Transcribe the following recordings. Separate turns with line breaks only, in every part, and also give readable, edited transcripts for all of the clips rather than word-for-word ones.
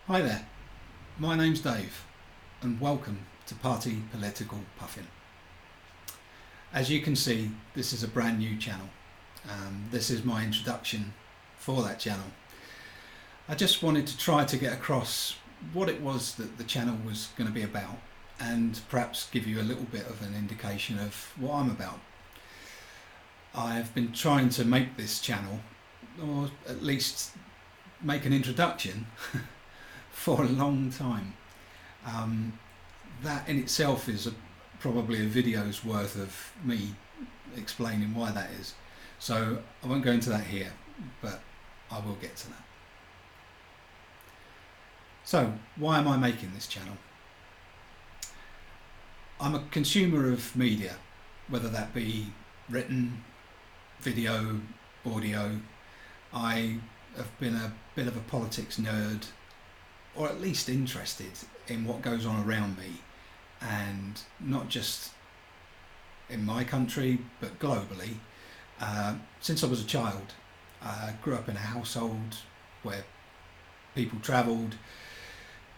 Hi there, my name's Dave and welcome to Party Political Puffin. As you can see, this is a brand new channel. This is my introduction for that channel. I just wanted to try to get across what it was that the channel was going to be about and perhaps give you a little bit of an indication of what I'm about. I've been trying to make this channel, or at least make an introduction for a long time. That in itself is probably a video's worth of me explaining why that is. So I won't go into that here, but I will get to that. So why am I making this channel? I'm a consumer of media, whether that be written, video, audio. I have been a bit of a politics nerd, or at least interested in what goes on around me, and not just in my country but globally. Since I was a child, I grew up in a household where people travelled,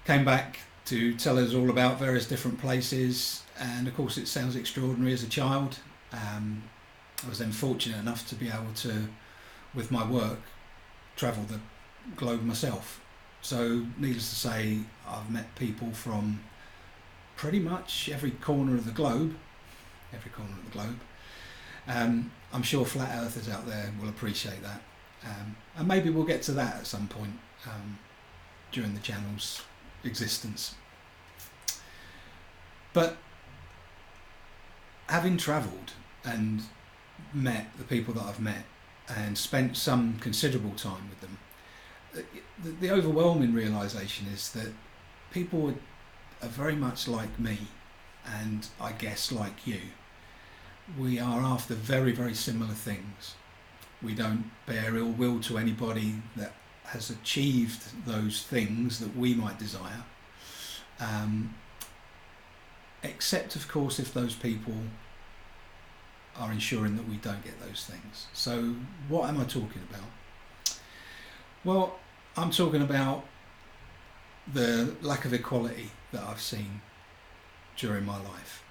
came back to tell us all about various different places, and of course it sounds extraordinary as a child. I was then fortunate enough to be able to, with my work, travel the globe myself. So needless to say, I've met people from pretty much every corner of the globe. I'm sure flat earthers out there will appreciate that, and maybe we'll get to that at some point during the channel's existence. But having travelled and met the people that I've met and spent some considerable time with them, the overwhelming realisation is that people are very much like me, and I guess like you. We are after very, very similar things. We don't bear ill will to anybody that has achieved those things that we might desire, except of course if those people are ensuring that we don't get those things. So what am I talking about? Well, I'm talking about the lack of equality that I've seen during my life,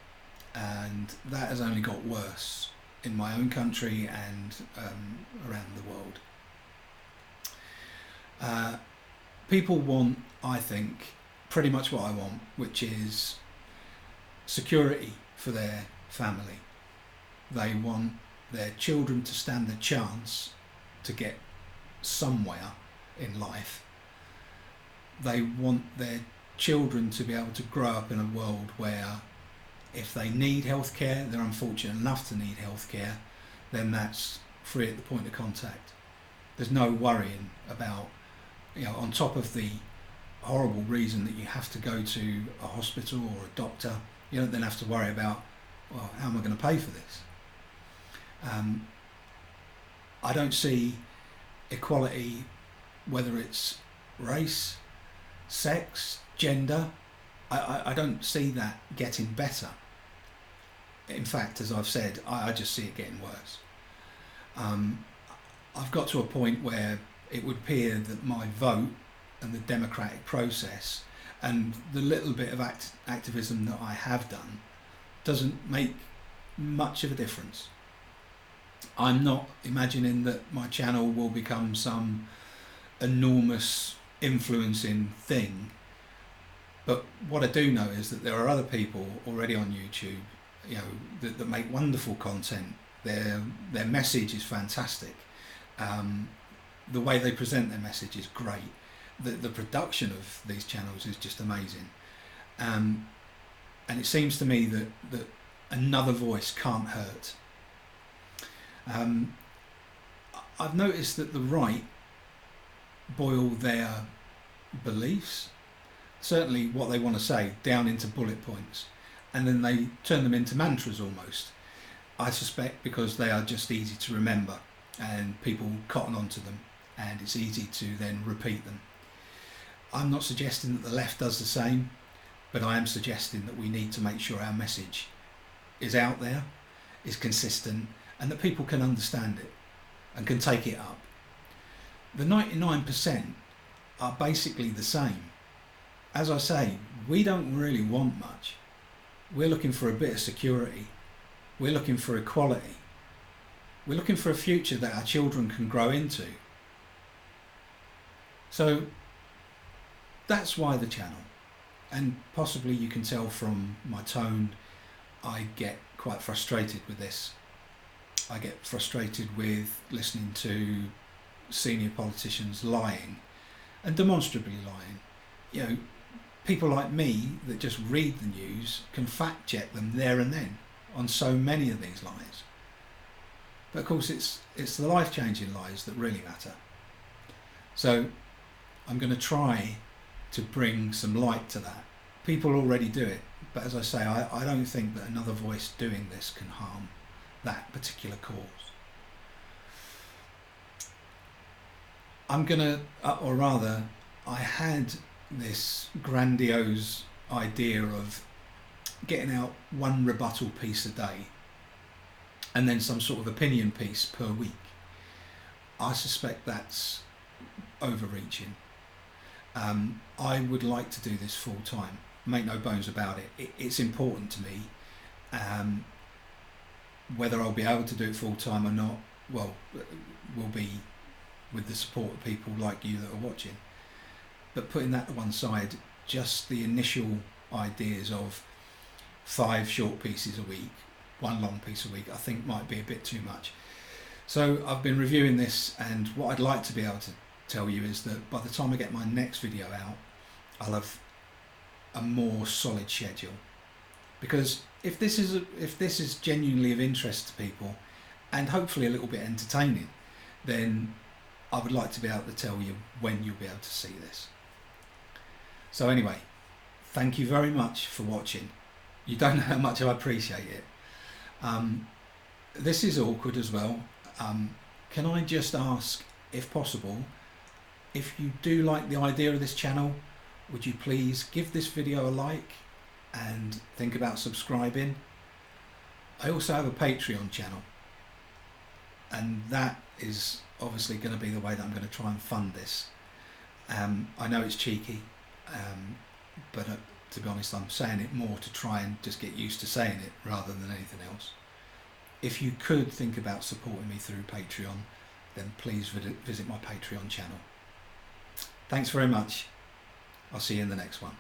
and that has only got worse in my own country and around the world. People want, I think, pretty much what I want, which is security for their family. They want their children to stand a chance to get somewhere in life. They want their children to be able to grow up in a world where if they need healthcare, they're unfortunate enough to need healthcare, then that's free at the point of contact. There's no worrying about, on top of the horrible reason that you have to go to a hospital or a doctor, you don't then have to worry about, well, how am I going to pay for this? I don't see equality, whether it's race, sex, gender. I don't see that getting better. In fact, as I've said, I just see it getting worse. I've got to a point where it would appear that my vote and the democratic process and the little bit of activism that I have done doesn't make much of a difference. I'm not imagining that my channel will become some enormous influencing thing, but what I do know is that there are other people already on YouTube, that make wonderful content. Their message is fantastic. The way they present their message is great. The production of these channels is just amazing, and it seems to me that another voice can't hurt. I've noticed that the right boil their beliefs, certainly what they want to say, down into bullet points, and then they turn them into mantras almost. I suspect because they are just easy to remember and people cotton onto them, and it's easy to then repeat them. I'm not suggesting that the left does the same, but I am suggesting that we need to make sure our message is out there, is consistent, and that people can understand it and can take it up. The 99% are basically the same. as I say, we don't really want much. We're looking for a bit of security. We're looking for equality. We're looking for a future that our children can grow into. So that's why the channel. And possibly you can tell from my tone, I get quite frustrated with this. I get frustrated with listening to senior politicians lying, and demonstrably lying. You know, people like me that just read the news can fact check them there and then on so many of these lies. But of course it's the life-changing lies that really matter. So I'm going to try to bring some light to that. People already do it, but as I say, I don't think that another voice doing this can harm that particular cause. I'm going to, or rather, I had this grandiose idea of getting out one rebuttal piece a day and then some sort of opinion piece per week. I suspect that's overreaching. I would like to do this full time, make no bones about it. It's important to me. Whether I'll be able to do it full time or not, well, will be with the support of people like you that are watching. But putting that to one side, just the initial ideas of 5 short pieces a week, 1 long piece a week, I think might be a bit too much. So I've been reviewing this, and what I'd like to be able to tell you is that by the time I get my next video out, I'll have a more solid schedule. Because if this is genuinely of interest to people, and hopefully a little bit entertaining, then I would like to be able to tell you when you'll be able to see this. So anyway, thank you very much for watching. You don't know how much I appreciate it. This is awkward as well. Can I just ask, if possible, if you do like the idea of this channel, would you please give this video a like and think about subscribing? I also have a Patreon channel, and that is obviously going to be the way that I'm going to try and fund this. I know it's cheeky, but to be honest, I'm saying it more to try and just get used to saying it rather than anything else. If you could think about supporting me through Patreon, then please visit my Patreon channel. Thanks very much. I'll see you in the next one.